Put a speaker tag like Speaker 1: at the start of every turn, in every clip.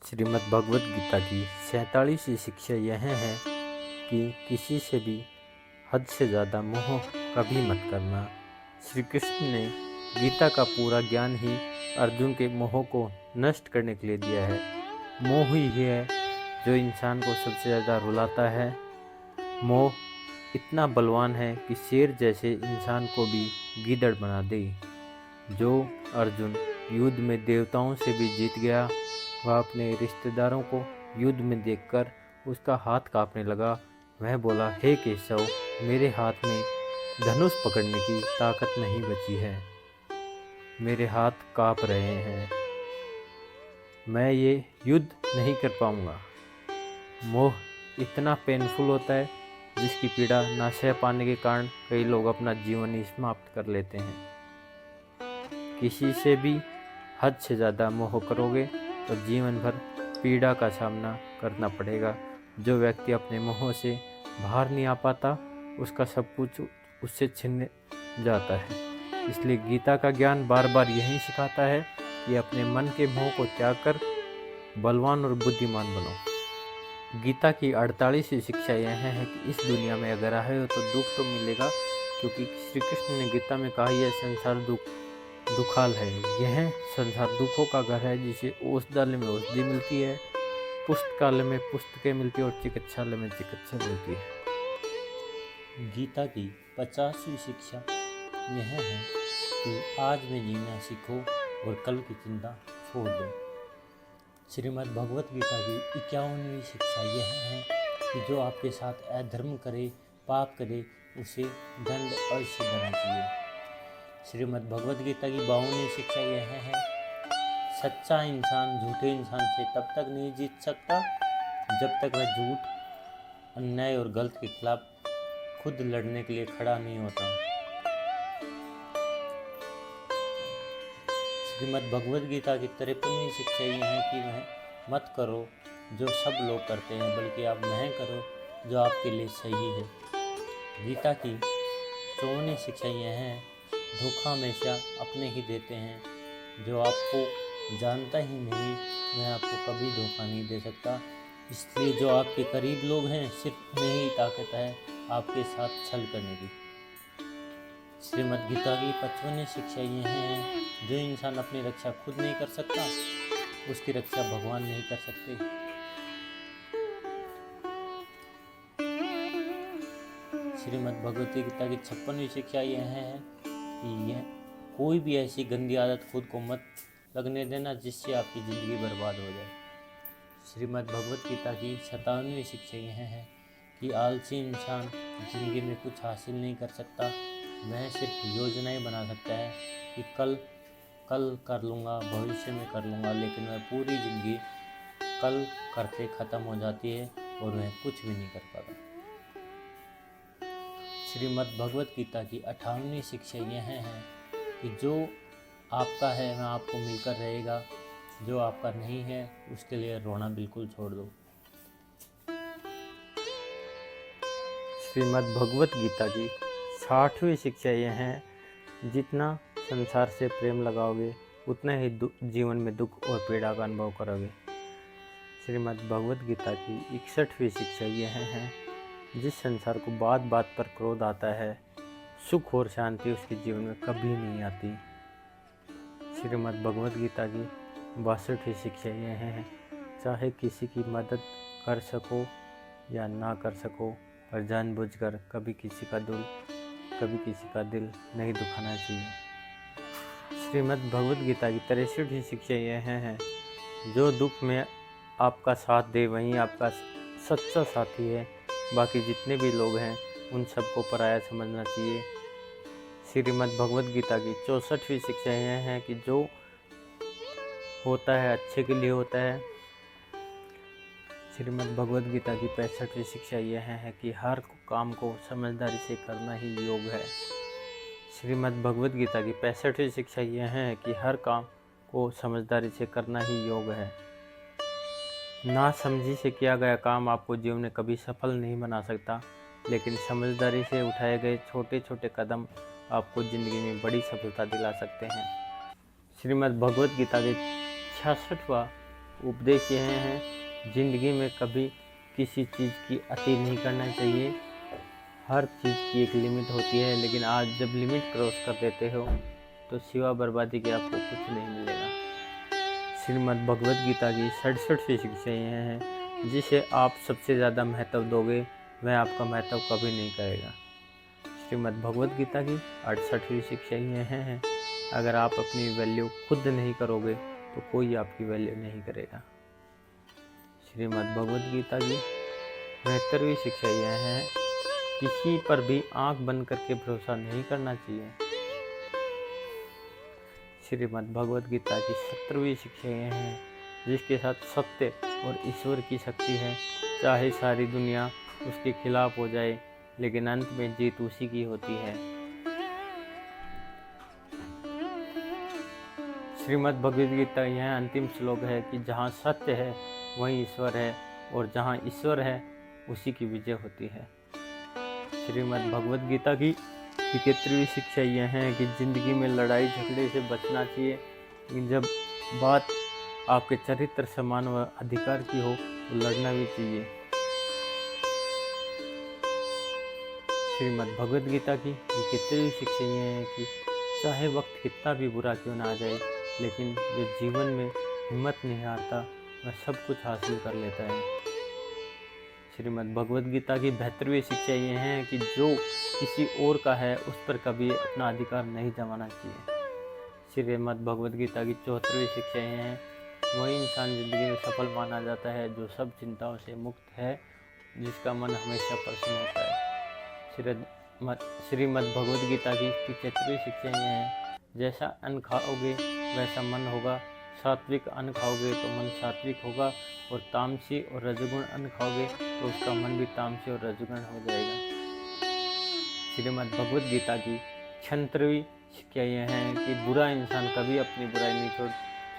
Speaker 1: श्रीमद् भगवत गीता की 47वीं शिक्षा यह है कि किसी से भी हद से ज़्यादा मोह कभी मत करना। श्री कृष्ण ने गीता का पूरा ज्ञान ही अर्जुन के मोह को नष्ट करने के लिए दिया है। मोह ही है जो इंसान को सबसे ज़्यादा रुलाता है। मोह इतना बलवान है कि शेर जैसे इंसान को भी गीदड़ बना दे। जो अर्जुन युद्ध में देवताओं से भी जीत गया, वह अपने रिश्तेदारों को युद्ध में देखकर उसका हाथ कांपने लगा। वह बोला, हे केशव, मेरे हाथ में धनुष पकड़ने की ताकत नहीं बची है, मेरे हाथ कांप रहे हैं, मैं ये युद्ध नहीं कर पाऊंगा। मोह इतना पेनफुल होता है जिसकी पीड़ा ना सह पाने के कारण कई लोग अपना जीवन ही समाप्त कर लेते हैं। किसी से भी हद से ज़्यादा मोह करोगे तो जीवन भर पीड़ा का सामना करना पड़ेगा। जो व्यक्ति अपने मोह से बाहर नहीं आ पाता, उसका सब कुछ उससे छिन जाता है। इसलिए गीता का ज्ञान बार बार यही सिखाता है कि अपने मन के मोह को त्याग कर बलवान और बुद्धिमान बनो। गीता की 48वीं शिक्षा यह है कि इस दुनिया में अगर आए हो तो दुख तो मिलेगा, क्योंकि श्री कृष्ण ने गीता में कहा, यह संसार दुखाल है। यह संसार दुखों का घर है, जिसे औषधालय में औषधि मिलती है, पुस्तकालय में पुस्तकें मिलती है और चिकित्सालय में चिकित्सा मिलती है। गीता की 50वीं शिक्षा यह है कि आज में जीना सीखो और कल की चिंता छोड़ दो। श्रीमद् भगवत गीता की 51वीं शिक्षा यह है कि जो आपके साथ अधर्म करे, पाप करे, उसे दंड अवश्य देना चाहिए। श्रीमद् भगवत गीता की 52वीं शिक्षा यह है, सच्चा इंसान झूठे इंसान से तब तक नहीं जीत सकता जब तक वह झूठ, अन्याय और गलत के खिलाफ खुद लड़ने के लिए खड़ा नहीं होता। श्रीमद् भगवत गीता की 53वीं शिक्षा यह है कि वह मत करो जो सब लोग करते हैं, बल्कि आप वह करो जो आपके लिए सही है। गीता की 54वीं शिक्षा यह है, धोखा हमेशा अपने ही देते हैं, जो आपको जानता ही नहीं वह आपको कभी धोखा नहीं दे सकता। इसलिए जो आपके करीब लोग हैं, सिर्फ उन्हें ही ताकत है आपके साथ छल करने की। श्रीमद् गीता की 55वीं शिक्षा यह है, जो इंसान अपनी रक्षा खुद नहीं कर सकता, उसकी रक्षा भगवान नहीं कर सकते। श्रीमद् भगवत गीता की 56वीं शिक्षा यह है कि यह कोई भी ऐसी गंदी आदत खुद को मत लगने देना जिससे आपकी ज़िंदगी बर्बाद हो जाए। श्रीमद् भगवत गीता की 57वीं शिक्षा यह है कि आलसी इंसान ज़िंदगी में कुछ हासिल नहीं कर सकता, वह सिर्फ योजनाएं बना सकता है कि कल कर लूँगा, भविष्य में कर लूँगा, लेकिन वह पूरी ज़िंदगी कल करते ख़त्म हो जाती है और वह कुछ भी नहीं कर पाता। श्रीमद् भगवत गीता की 58वीं शिक्षा यह है कि जो आपका है वह आपको मिलकर रहेगा, जो आपका नहीं है उसके लिए रोना बिल्कुल छोड़ दो। श्रीमद् भगवत गीता की 60वीं शिक्षा यह है, जितना संसार से प्रेम लगाओगे उतना ही जीवन में दुख और पीड़ा का अनुभव करोगे। श्रीमद् भगवत गीता की 61वीं शिक्षा यह है, जिस संसार को बात बात पर क्रोध आता है, सुख और शांति उसके जीवन में कभी नहीं आती। श्रीमद् भगवत गीता की 62वीं शिक्षा यह है, चाहे किसी की मदद कर सको या ना कर सको, पर जानबूझकर कभी किसी का दिल नहीं दुखाना चाहिए। श्रीमद् भगवत गीता की 63वीं शिक्षा यह है, जो दुख में आपका साथ दे वही आपका सच्चा साथी है, बाकी जितने भी लोग हैं उन सबको पराया समझना चाहिए। श्रीमद् भगवत गीता की 64वीं शिक्षा यह है कि जो होता है अच्छे के लिए होता है। श्रीमद् भगवत गीता की 65वीं शिक्षा यह है कि हर काम को समझदारी से करना ही योग है। श्रीमद् भगवत गीता की 65वीं शिक्षा यह है कि हर काम को समझदारी से करना ही योग है। ना समझी से किया गया काम आपको जीवन में कभी सफल नहीं बना सकता, लेकिन समझदारी से उठाए गए छोटे छोटे कदम आपको ज़िंदगी में बड़ी सफलता दिला सकते हैं। श्रीमद् भगवत गीता के 66वां उपदेश यह हैं, ज़िंदगी में कभी किसी चीज़ की अति नहीं करना चाहिए। हर चीज़ की एक लिमिट होती है, लेकिन आज जब लिमिट क्रॉस कर देते हो तो सिवा बर्बादी के आपको कुछ नहीं मिलेगा। श्रीमद् भगवद गीता की 67वीं शिक्षा यह है, जिसे आप सबसे ज़्यादा महत्व दोगे वह आपका महत्व कभी नहीं करेगा। श्रीमद् भगवद गीता की 68वीं शिक्षा यह है, अगर आप अपनी वैल्यू खुद नहीं करोगे तो कोई आपकी वैल्यू नहीं करेगा। श्रीमद् भगवद गीता की 72वीं शिक्षा यह है, किसी पर भी आंख बंद करके भरोसा नहीं करना चाहिए। श्रीमद् भगवद गीता की 70वीं शिक्षा यह है, जिसके साथ सत्य और ईश्वर की शक्ति है, चाहे सारी दुनिया उसके खिलाफ हो जाए, लेकिन अंत में जीत उसी की होती है। श्रीमद् भगवद गीता यह अंतिम श्लोक है कि जहाँ सत्य है वहीं ईश्वर है, और जहाँ ईश्वर है उसी की विजय होती है। श्रीमद् भगवद गीता की 71वीं शिक्षा यह है कि ज़िंदगी में लड़ाई झगड़े से बचना चाहिए, लेकिन जब बात आपके चरित्र, सम्मान व अधिकार की हो तो लड़ना भी चाहिए। श्रीमद् भगवद गीता की 71वीं शिक्षा यह है कि चाहे वक्त कितना भी बुरा क्यों ना आ जाए, लेकिन जो जीवन में हिम्मत नहीं हारता वह सब कुछ हासिल कर लेता है। श्रीमद् भगवद गीता की 72वीं शिक्षा यह है कि जो किसी और का है उस पर कभी अपना अधिकार नहीं जमाना चाहिए। श्रीमद् भगवद गीता की 74वीं शिक्षा यह है, वही इंसान जिंदगी में सफल माना जाता है जो सब चिंताओं से मुक्त है, जिसका मन हमेशा प्रसन्न होता है। श्रीमद् भगवद गीता की 75वीं शिक्षा यह है, जैसा अन्न खाओगे वैसा मन होगा, सात्विक अन्न खाओगे तो मन सात्विक होगा, और तामसी और रजोगुण अन्न खाओगे तो उसका मन भी तामसी और रजोगुण हो जाएगा। श्रीमद् भगवद गीता की 76वीं शिक्षा यह है कि बुरा इंसान कभी अपनी बुराई नहीं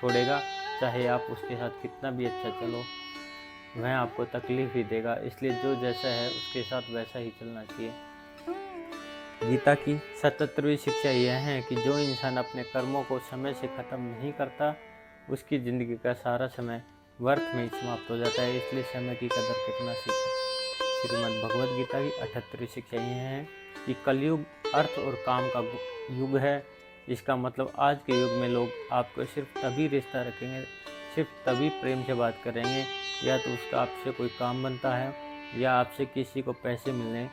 Speaker 1: छोड़ेगा, चाहे आप उसके साथ कितना भी अच्छा चलो वह आपको तकलीफ ही देगा, इसलिए जो जैसा है उसके साथ वैसा ही चलना चाहिए। गीता की 77वीं शिक्षा यह है कि जो इंसान अपने कर्मों को समय से ख़त्म नहीं करता उसकी ज़िंदगी का सारा समय व्यर्थ में ही समाप्त हो जाता है, इसलिए समय की कदर करना सीखो। श्रीमद् भगवद गीता की 78वीं शिक्षा यह है कि कलयुग अर्थ और काम का युग है। इसका मतलब आज के युग में लोग आपको सिर्फ तभी रिश्ता रखेंगे, सिर्फ तभी प्रेम से बात करेंगे, या तो उसका आपसे कोई काम बनता है या आपसे किसी को पैसे मिलने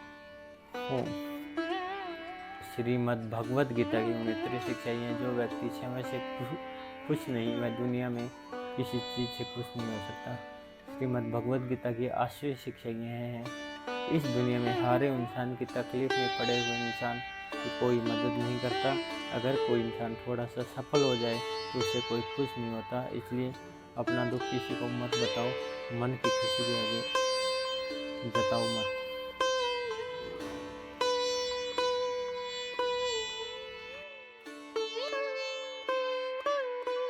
Speaker 1: हो। श्रीमद् भगवद गीता की 69वीं शिक्षा यह है, जो व्यक्ति समय से खुश नहीं वह दुनिया में किसी चीज़ से खुश नहीं हो सकता। श्रीमद् भगवद गीता की 80वीं शिक्षा यह है, इस दुनिया में हर इंसान की तकलीफ में पड़े हुए इंसान की कोई मदद नहीं करता। अगर कोई इंसान थोड़ा सा सफल हो जाए तो उससे कोई खुश नहीं होता, इसलिए अपना दुख किसी को मत बताओ, मन की खुशी के आगे जताओ मत।